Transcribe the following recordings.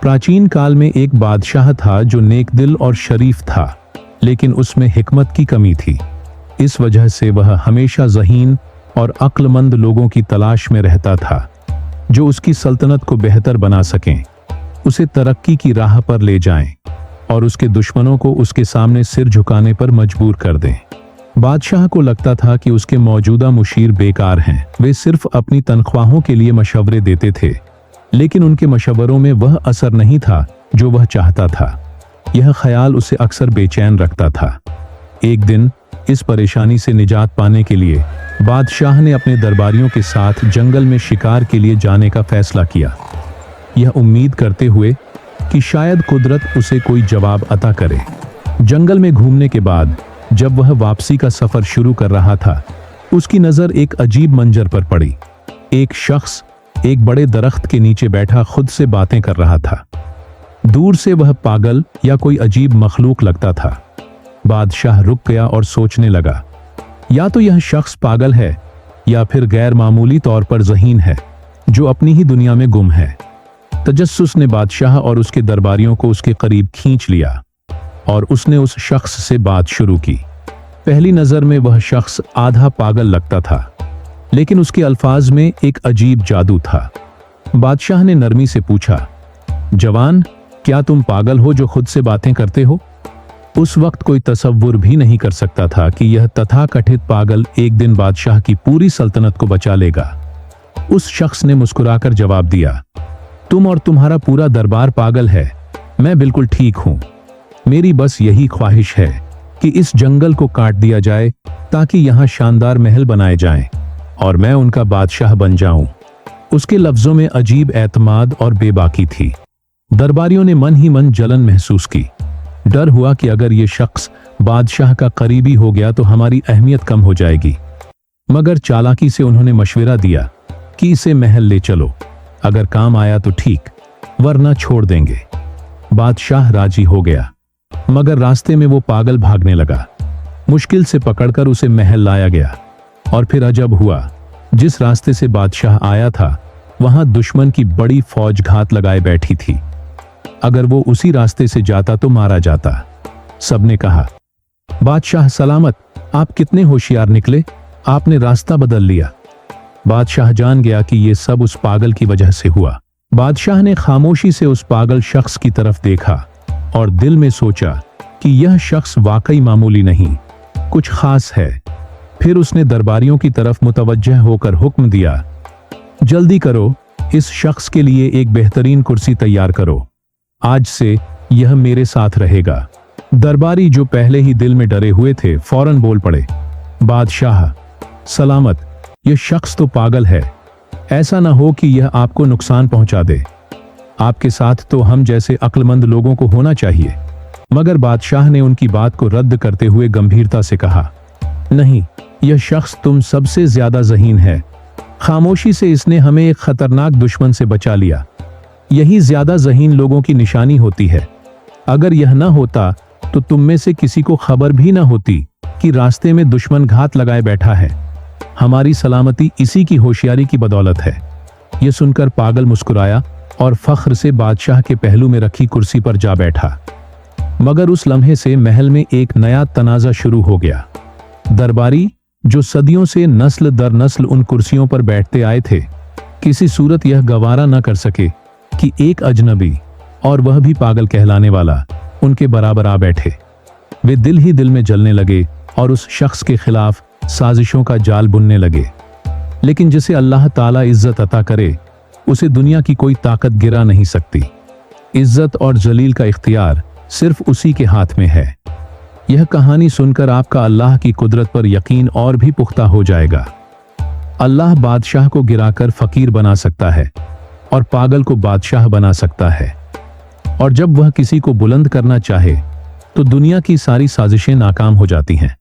प्राचीन काल में एक बादशाह था जो नेक दिल और शरीफ था, लेकिन उसमें हिकमत की कमी थी। इस वजह से वह हमेशा ज़हीन और अक्लमंद लोगों की तलाश में रहता था, जो उसकी सल्तनत को बेहतर बना सकें, उसे तरक्की की राह पर ले जाएं और उसके दुश्मनों को उसके सामने सिर झुकाने पर मजबूर कर दें। बादशाह को लगता था कि उसके मौजूदा मुशीर बेकार हैं। वे सिर्फ अपनी तनख्वाहों के लिए मशवरे देते थे, लेकिन उनके मशवरों में वह असर नहीं था जो वह चाहता था। यह ख्याल उसे अक्सर बेचैन रखता था। एक दिन इस परेशानी से निजात पाने के लिए बादशाह ने अपने दरबारियों के साथ जंगल में शिकार के लिए जाने का फैसला किया, यह उम्मीद करते हुए कि शायद कुदरत उसे कोई जवाब अता करे। जंगल में घूमने के बाद जब वह वापसी का सफर शुरू कर रहा था, उसकी नजर एक अजीब मंजर पर पड़ी। एक शख्स एक बड़े दरख्त के नीचे बैठा खुद से बातें कर रहा था। दूर से वह पागल या कोई अजीब मखलूक लगता था। बादशाह रुक गया और सोचने लगा, या तो यह शख्स पागल है या फिर गैर मामूली तौर पर ज़हीन है, जो अपनी ही दुनिया में गुम है। तजस्सुस ने बादशाह और उसके दरबारियों को उसके करीब खींच लिया और उसने उस शख्स से बात शुरू की। पहली नजर में वह शख्स आधा पागल लगता था, लेकिन उसके अल्फाज में एक अजीब जादू था। बादशाह ने नरमी से पूछा, जवान, क्या तुम पागल हो जो खुद से बातें करते हो? उस वक्त कोई तसव्वुर भी नहीं कर सकता था कि यह तथाकथित पागल एक दिन बादशाह की पूरी सल्तनत को बचा लेगा। उस शख्स ने मुस्कुराकर जवाब दिया, तुम और तुम्हारा पूरा दरबार पागल है, मैं बिल्कुल ठीक हूं। मेरी बस यही ख्वाहिश है कि इस जंगल को काट दिया जाए ताकि यहां शानदार महल बनाए जाएं और मैं उनका बादशाह बन जाऊं। उसके लफ्जों में अजीब एतमाद और बेबाकी थी। दरबारियों ने मन ही मन जलन महसूस की। डर हुआ कि अगर ये शख्स बादशाह का करीबी हो गया तो हमारी अहमियत कम हो जाएगी। मगर चालाकी से उन्होंने मशवरा दिया कि इसे महल ले चलो, अगर काम आया तो ठीक, वरना छोड़ देंगे। बादशाह राजी हो गया, मगर रास्ते में वो पागल भागने लगा। मुश्किल से पकड़कर उसे महल लाया गया और फिर अजब हुआ, जिस रास्ते से बादशाह आया था वहां दुश्मन की बड़ी फौज घात लगाए बैठी थी। अगर वो उसी रास्ते से जाता तो मारा जाता। सबने कहा, बादशाह सलामत, आप कितने होशियार निकले, आपने रास्ता बदल लिया। बादशाह जान गया कि ये सब उस पागल की वजह से हुआ। बादशाह ने खामोशी से उस पागल शख्स की तरफ देखा और दिल में सोचा कि यह शख्स वाकई मामूली नहीं, कुछ खास है। फिर उसने दरबारियों की तरफ मुतवज्जह होकर हुक्म दिया, जल्दी करो, इस शख्स के लिए एक बेहतरीन कुर्सी तैयार करो, आज से यह मेरे साथ रहेगा। दरबारी जो पहले ही दिल में डरे हुए थे फौरन बोल पड़े, बादशाह सलामत, यह शख्स तो पागल है, ऐसा ना हो कि यह आपको नुकसान पहुंचा दे। आपके साथ तो हम जैसे अक्लमंद लोगों को होना चाहिए। मगर बादशाह ने उनकी बात को रद्द करते हुए गंभीरता से कहा, नहीं, यह शख्स तुम सबसे ज्यादा ज़हीन है। खामोशी से इसने हमें एक खतरनाक दुश्मन से बचा लिया। यही ज्यादा ज़हीन लोगों की निशानी होती है। अगर यह न होता तो तुम में से किसी को खबर भी न होती कि रास्ते में दुश्मन घात लगाए बैठा है। हमारी सलामती इसी की होशियारी की बदौलत है। यह सुनकर पागल मुस्कुराया और फख्र से बादशाह के पहलू में रखी कुर्सी पर जा बैठा। मगर उस लम्हे से महल में एक नया तनाज़ा शुरू हो गया। दरबारी जो सदियों से नस्ल दर नस्ल उन कुर्सियों पर बैठते आए थे, किसी सूरत यह गवारा न कर सके कि एक अजनबी, और वह भी पागल कहलाने वाला, उनके बराबर आ बैठे। वे दिल ही दिल में जलने लगे और उस शख्स के खिलाफ साजिशों का जाल बुनने लगे। लेकिन जिसे अल्लाह ताला इज्जत अता करे, उसे दुनिया की कोई ताकत गिरा नहीं सकती। इज्जत और जलील का इख्तियार सिर्फ उसी के हाथ में है। यह कहानी सुनकर आपका अल्लाह की कुदरत पर यकीन और भी पुख्ता हो जाएगा। अल्लाह बादशाह को गिराकर फकीर बना सकता है और पागल को बादशाह बना सकता है। और जब वह किसी को बुलंद करना चाहे तो दुनिया की सारी साजिशें नाकाम हो जाती हैं।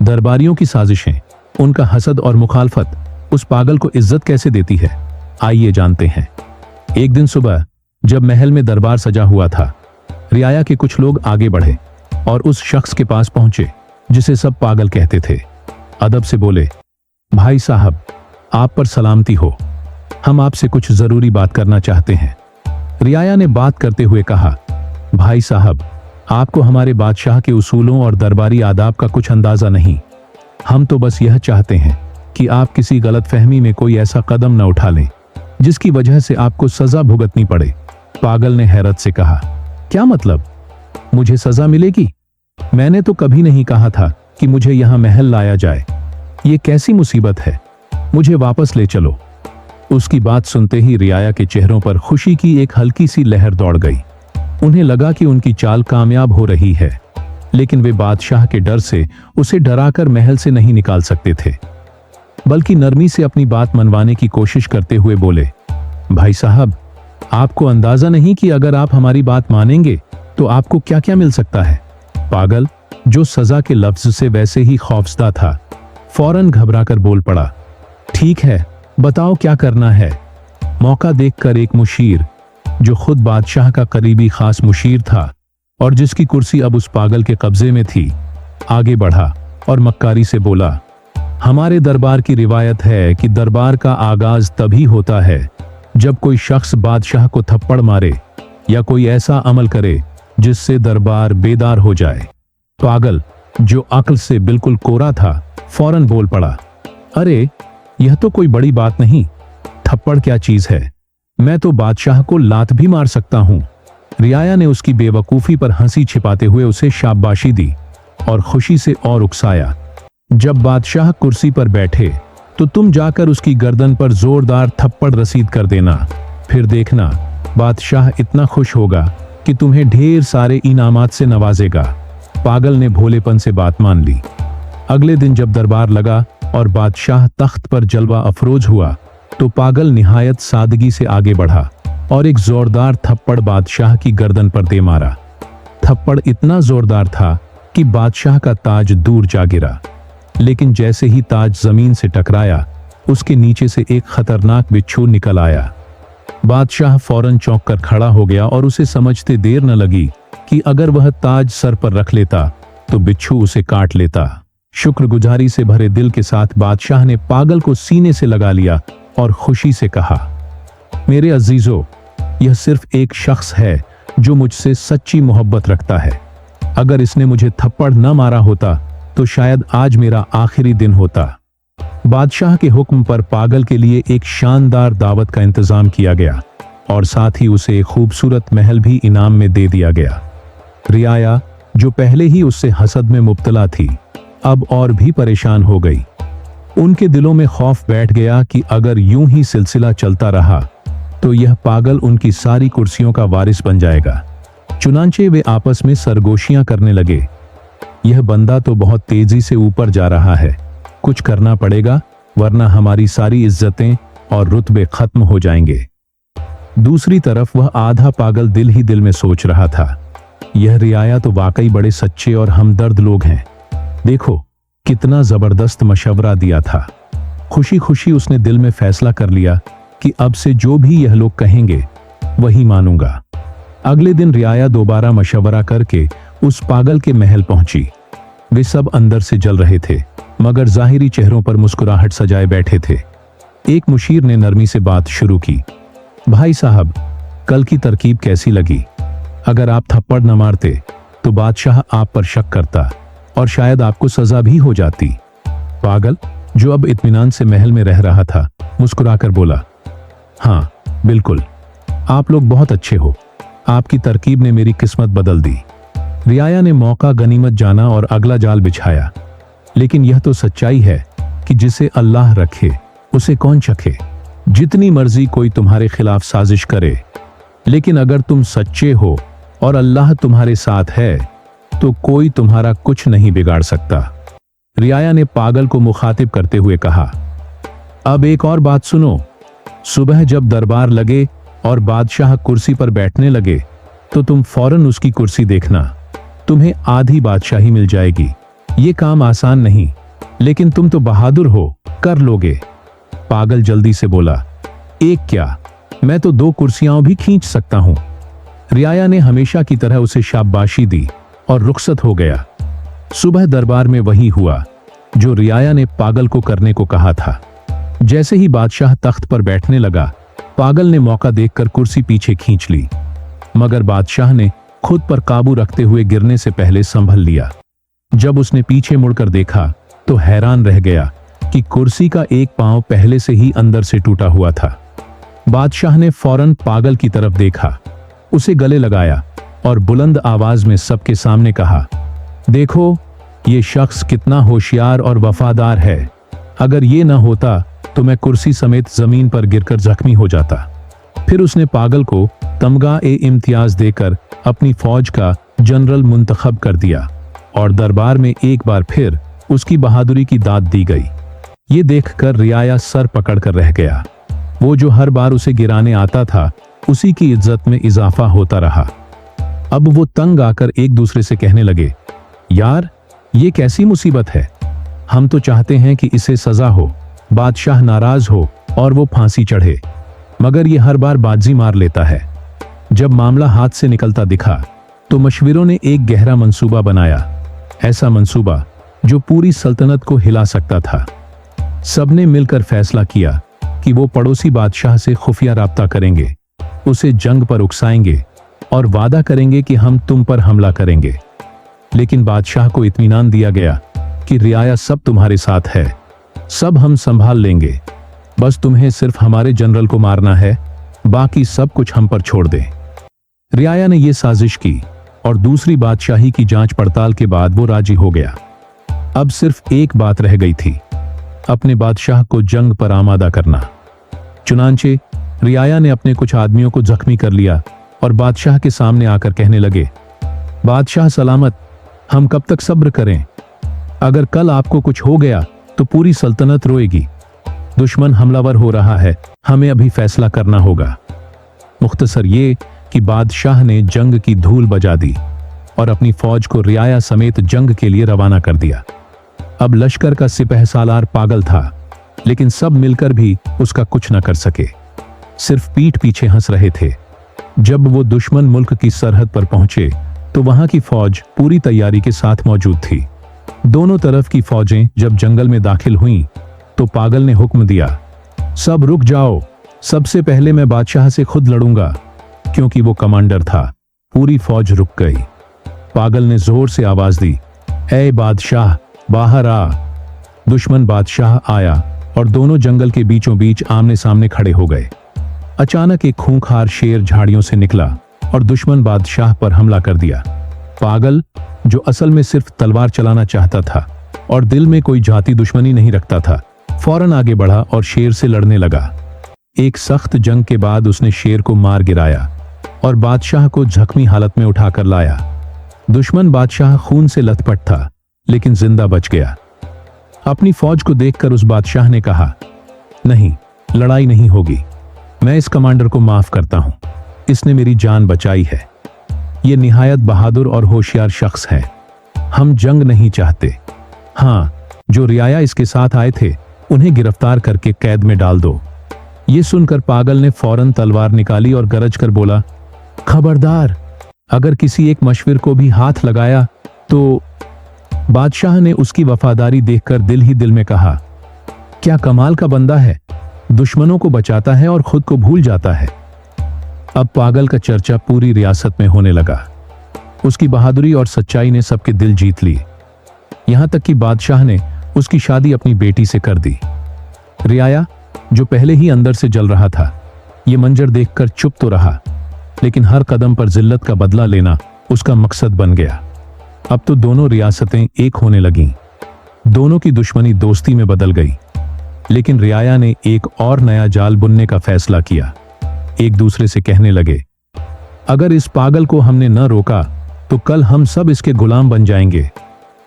दरबारियों की साजिशें, उनका हसद और मुखालफत उस पागल को इज्जत कैसे देती है, आइए जानते हैं। एक दिन सुबह जब महल में दरबार सजा हुआ था, रियाया के कुछ लोग आगे बढ़े और उस शख्स के पास पहुंचे जिसे सब पागल कहते थे। अदब से बोले, भाई साहब, आप पर सलामती हो, हम आपसे कुछ जरूरी बात करना चाहते हैं। रियाया ने बात करते हुए कहा, भाई साहब, आपको हमारे बादशाह के उसूलों और दरबारी आदाब का कुछ अंदाजा नहीं। हम तो बस यह चाहते हैं कि आप किसी गलतफहमी में कोई ऐसा कदम न उठा लें जिसकी वजह से आपको सजा भुगतनी पड़े। पागल ने हैरत से कहा, क्या मतलब? मुझे सजा मिलेगी? मैंने तो कभी नहीं कहा था कि मुझे यहां महल लाया जाए। ये कैसी मुसीबत है? मुझे वापस ले चलो। उसकी बात सुनते ही रियाया के चेहरों पर खुशी की एक हल्की सी लहर दौड़ गई। उन्हें लगा कि उनकी चाल कामयाब हो रही है, लेकिन वे बादशाह के डर से उसे डराकर महल से नहीं निकाल सकते थे, बल्कि नरमी से अपनी बात मनवाने की कोशिश करते हुए बोले, भाई साहब, आपको अंदाजा नहीं कि अगर आप हमारी बात मानेंगे तो आपको क्या क्या मिल सकता है। पागल, जो सजा के लफ्ज से वैसे ही खौफजदा था, फौरन घबराकर बोल पड़ा, ठीक है, बताओ क्या करना है। मौका देखकर एक मुशीर, जो खुद बादशाह का करीबी खास मुशीर था और जिसकी कुर्सी अब उस पागल के कब्जे में थी, आगे बढ़ा और मक्कारी से बोला, हमारे दरबार की रिवायत है कि दरबार का आगाज तभी होता है जब कोई शख्स बादशाह को थप्पड़ मारे या कोई ऐसा अमल करे जिससे दरबार बेदार हो जाए। पागल, जो अक्ल से बिल्कुल कोरा था, फौरन बोल पड़ा, अरे यह तो कोई बड़ी बात नहीं, थप्पड़ क्या चीज है, मैं तो बादशाह को लात भी मार सकता हूं। रियाया ने उसकी बेवकूफी पर हंसी छिपाते हुए उसे शाबाशी दी और खुशी से और उकसाया, जब बादशाह कुर्सी पर बैठे तो तुम जाकर उसकी गर्दन पर जोरदार थप्पड़ रसीद कर देना, फिर देखना बादशाह इतना खुश होगा कि तुम्हें ढेर सारे इनामात से नवाजेगा। पागल ने भोलेपन से बात मान ली। अगले दिन जब दरबार लगा और बादशाह तख्त पर जलवा अफरोज हुआ, तो पागल निहायत सादगी से आगे बढ़ा और एक जोरदार थप्पड़ बादशाह की गर्दन पर दे मारा। थप्पड़ इतना जोरदार था कि बादशाह का ताज दूर जा गिरा, लेकिन जैसे ही ताज जमीन से टकराया, उसके नीचे से एक खतरनाक बिच्छू निकल आया। बादशाह फौरन चौंक कर खड़ा हो गया और उसे समझते देर न लगी कि अगर वह ताज सर पर रख लेता तो बिच्छू उसे काट लेता। शुक्रगुजारी से भरे दिल के साथ बादशाह ने पागल को सीने से लगा लिया और खुशी से कहा, मेरे अजीजों, यह सिर्फ एक शख्स है जो मुझसे सच्ची मोहब्बत रखता है। अगर इसने मुझे थप्पड़ न मारा होता तो शायद आज मेरा आखिरी दिन होता। बादशाह के हुक्म पर पागल के लिए एक शानदार दावत का इंतजाम किया गया और साथ ही उसे एक खूबसूरत महल भी इनाम में दे दिया गया। रियाया, जो पहले ही उससे हसद में मुब्तला थी, अब और भी परेशान हो गई। उनके दिलों में खौफ बैठ गया कि अगर यूं ही सिलसिला चलता रहा तो यह पागल उनकी सारी कुर्सियों का वारिस बन जाएगा। चुनांचे वे आपस में सरगोशियां करने लगे, यह बंदा तो बहुत तेजी से ऊपर जा रहा है, कुछ करना पड़ेगा वरना हमारी सारी इज्जतें और रुतबे खत्म हो जाएंगे। दूसरी तरफ वह आधा पागल दिल ही दिल में सोच रहा था, यह रियाया तो वाकई बड़े सच्चे और हमदर्द लोग हैं। देखो कितना जबरदस्त मशवरा दिया था। खुशी खुशी उसने दिल में फैसला कर लिया कि अब से जो भी यह लोग कहेंगे वही मानूंगा। अगले दिन रियाया दोबारा मशवरा करके उस पागल के महल पहुंची। वे सब अंदर से जल रहे थे, मगर जाहिरी चेहरों पर मुस्कुराहट सजाए बैठे थे। एक मुशीर ने नरमी से बात शुरू की, भाई साहब, कल की तरकीब कैसी लगी? अगर आप थप्पड़ न मारते तो बादशाह आप पर शक करता और शायद आपको सजा भी हो जाती। पागल, जो अब इत्मीनान से महल में रह रहा था, मुस्कुराकर बोला, हाँ बिल्कुल, आप लोग बहुत अच्छे हो, आपकी तरकीब ने मेरी किस्मत बदल दी। रियाया ने मौका गनीमत जाना और अगला जाल बिछाया, लेकिन यह तो सच्चाई है कि जिसे अल्लाह रखे उसे कौन चखे। जितनी मर्जी कोई तुम्हारे खिलाफ साजिश करे, लेकिन अगर तुम सच्चे हो और अल्लाह तुम्हारे साथ है तो कोई तुम्हारा कुछ नहीं बिगाड़ सकता। रियाया ने पागल को मुखातिब करते हुए कहा, अब एक और बात सुनो। सुबह जब दरबार लगे और बादशाह कुर्सी पर बैठने लगे तो तुम फौरन उसकी कुर्सी देखना, तुम्हें आधी बादशाही मिल जाएगी। ये काम आसान नहीं, लेकिन तुम तो बहादुर हो, कर लोगे। पागल जल्दी से बोला, एक क्या, मैं तो 2 कुर्सियां भी खींच सकता हूं। रियाया ने हमेशा की तरह उसे शाबाशी दी और रुखसत हो गया। सुबह दरबार में वही हुआ जो रियाया ने पागल को करने को कहा था। जैसे ही बादशाह तख्त पर बैठने लगा, पागल ने मौका देखकर कुर्सी पीछे खींच ली, मगर बादशाह ने खुद पर काबू रखते हुए गिरने से पहले संभल लिया। जब उसने पीछे मुड़कर देखा तो हैरान रह गया कि कुर्सी का एक पांव पहले से ही अंदर से टूटा हुआ था। बादशाह ने फौरन पागल की तरफ देखा, उसे गले लगाया और बुलंद आवाज में सबके सामने कहा, देखो ये शख्स कितना होशियार और वफादार है। अगर ये न होता तो मैं कुर्सी समेत जमीन पर गिरकर जख्मी हो जाता। फिर उसने पागल को तमगा-ए-इम्तियाज देकर अपनी फौज का जनरल मुंतखब कर दिया और दरबार में एक बार फिर उसकी बहादुरी की दाद दी गई। ये देखकर रियाया सर पकड़कर रह गया। वो जो हर बार उसे गिराने आता था, उसी की इज्जत में इजाफा होता रहा। अब वो तंग आकर एक दूसरे से कहने लगे, यार ये कैसी मुसीबत है। हम तो चाहते हैं कि इसे सजा हो, बादशाह नाराज हो और वो फांसी चढ़े, मगर ये हर बार बाजी मार लेता है। जब मामला हाथ से निकलता दिखा तो मशविरों ने एक गहरा मंसूबा बनाया, ऐसा मंसूबा जो पूरी सल्तनत को हिला सकता था। सबने मिलकर फैसला किया कि वो पड़ोसी बादशाह से खुफिया राब्ता करेंगे, उसे जंग पर उकसाएंगे और वादा करेंगे कि हम तुम पर हमला करेंगे। लेकिन बादशाह को इत्मीनान दिया गया कि रियाया सब तुम्हारे साथ है, सब हम संभाल लेंगे, बस तुम्हें सिर्फ हमारे जनरल को मारना है, बाकी सब कुछ हम पर छोड़ दें। रियाया ने यह साजिश की और दूसरी बादशाही की जांच पड़ताल के बाद वो राजी हो गया। अब सिर्फ एक बात रह गई थी, अपने बादशाह को जंग पर आमादा करना। चुनांचे रियाया ने अपने कुछ आदमियों को जख्मी कर लिया और बादशाह के सामने आकर कहने लगे, बादशाह सलामत, हम कब तक सब्र करें। अगर कल आपको कुछ हो गया तो पूरी सल्तनत रोएगी। दुश्मन हमलावर हो रहा है, हमें अभी फैसला करना होगा। मुख्तसर ये कि बादशाह ने जंग की धूल बजा दी और अपनी फौज को रियाया समेत जंग के लिए रवाना कर दिया। अब लश्कर का सिपहसालार पागल था, लेकिन सब मिलकर भी उसका कुछ न कर सके, सिर्फ पीठ पीछे हंस रहे थे। जब वो दुश्मन मुल्क की सरहद पर पहुंचे तो वहां की फौज पूरी तैयारी के साथ मौजूद थी। दोनों तरफ की फौजें जब जंगल में दाखिल हुईं तो पागल ने हुक्म दिया, सब रुक जाओ, सबसे पहले मैं बादशाह से खुद लड़ूंगा। क्योंकि वो कमांडर था, पूरी फौज रुक गई। पागल ने जोर से आवाज दी, ऐ बादशाह बाहर आ। दुश्मन बादशाह आया और दोनों जंगल के बीचों बीच आमने सामने खड़े हो गए। अचानक एक खूंखार शेर झाड़ियों से निकला और दुश्मन बादशाह पर हमला कर दिया। पागल, जो असल में सिर्फ तलवार चलाना चाहता था और दिल में कोई जाति दुश्मनी नहीं रखता था, फौरन आगे बढ़ा और शेर से लड़ने लगा। एक सख्त जंग के बाद उसने शेर को मार गिराया और बादशाह को जख्मी हालत में उठाकर लाया। दुश्मन बादशाह खून से लथपथ था, लेकिन जिंदा बच गया। अपनी फौज को देखकर उस बादशाह ने कहा, नहीं, लड़ाई नहीं होगी, मैं इस कमांडर को माफ करता हूं, इसने मेरी जान बचाई है। यह निहायत बहादुर और होशियार शख्स है। हम जंग नहीं चाहते। हां, जो रियाया इसके साथ आए थे उन्हें गिरफ्तार करके कैद में डाल दो। यह सुनकर पागल ने फौरन तलवार निकाली और गरज कर बोला, खबरदार, अगर किसी एक मशविर को भी हाथ लगाया तो। बादशाह ने उसकी वफादारी देखकर दिल ही दिल में कहा, क्या कमाल का बंदा है, दुश्मनों को बचाता है और खुद को भूल जाता है। अब पागल का चर्चा पूरी रियासत में होने लगा। उसकी बहादुरी और सच्चाई ने सबके दिल जीत लिए। यहां तक कि बादशाह ने उसकी शादी अपनी बेटी से कर दी। रियाया, जो पहले ही अंदर से जल रहा था, यह मंजर देखकर चुप तो रहा, लेकिन हर कदम पर जिल्लत का बदला लेना उसका मकसद बन गया। अब तो दोनों रियासतें एक होने लगीं। दोनों की दुश्मनी दोस्ती में बदल गई। लेकिन रियाया ने एक और नया जाल बुनने का फैसला किया। एक दूसरे से कहने लगे, अगर इस पागल को हमने न रोका तो कल हम सब इसके गुलाम बन जाएंगे।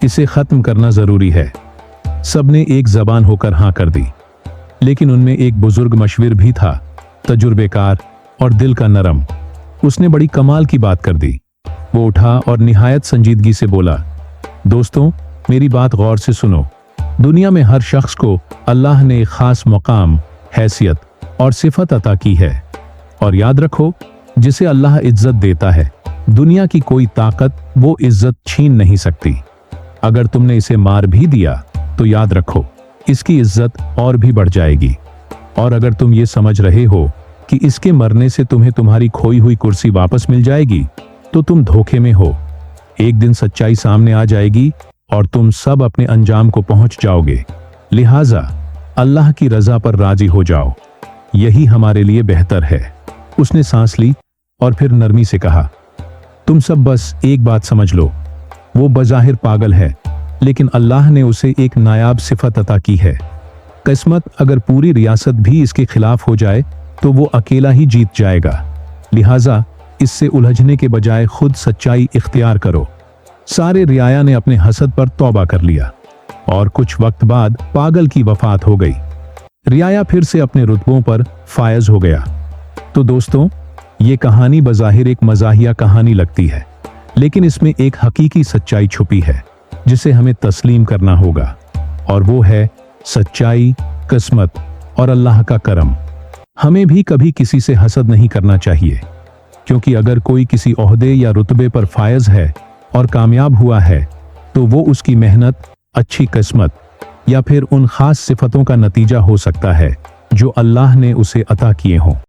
इसे खत्म करना जरूरी है। सबने एक जबान होकर हां कर दी। लेकिन उनमें एक बुजुर्ग मशविर भी था, तजुर्बेकार और दिल का नरम। उसने बड़ी कमाल की बात कर दी। वो उठा और निहायत संजीदगी से बोला, दोस्तों, मेरी बात गौर से सुनो। दुनिया में हर शख्स को अल्लाह ने एक खास मकाम, हैसियत और सिफत अता की है। और याद रखो, जिसे अल्लाह इज्जत देता है, दुनिया की कोई ताकत वो इज्जत छीन नहीं सकती। अगर तुमने इसे मार भी दिया तो याद रखो, इसकी इज्जत और भी बढ़ जाएगी। और अगर तुम ये समझ रहे हो कि इसके मरने से तुम्हें तुम्हारी खोई हुई कुर्सी वापस मिल जाएगी, तो तुम धोखे में हो। एक दिन सच्चाई सामने आ जाएगी और तुम सब अपने अंजाम को पहुंच जाओगे। लिहाजा अल्लाह की रजा पर राजी हो जाओ, यही हमारे लिए बेहतर है। उसने सांस ली और फिर नरमी से कहा, तुम सब बस एक बात समझ लो, वो बज़ाहिर पागल है, लेकिन अल्लाह ने उसे एक नायाब सिफत अता की है। किस्मत अगर पूरी रियासत भी इसके खिलाफ हो जाए तो वो अकेला ही जीत जाएगा। लिहाजा इससे उलझने के बजाय खुद सच्चाई इख्तियार करो। सारे रियाया ने अपने हसद पर तौबा कर लिया और कुछ वक्त बाद पागल की वफात हो गई। रियाया फिर से अपने रुतबों पर फायज हो गया। तो दोस्तों, ये कहानी बज़ाहिर एक मज़ाहिया कहानी लगती है, लेकिन इसमें एक हकीकी सच्चाई छुपी है जिसे हमें तस्लीम करना होगा, और वो है सच्चाई, किस्मत और अल्लाह का करम। हमें भी कभी किसी से हसद नहीं करना चाहिए, क्योंकि अगर कोई किसी ओहदे या रुतबे पर फायज है और कामयाब हुआ है तो वो उसकी मेहनत, अच्छी किस्मत या फिर उन खास सिफतों का नतीजा हो सकता है जो अल्लाह ने उसे अता किए हों।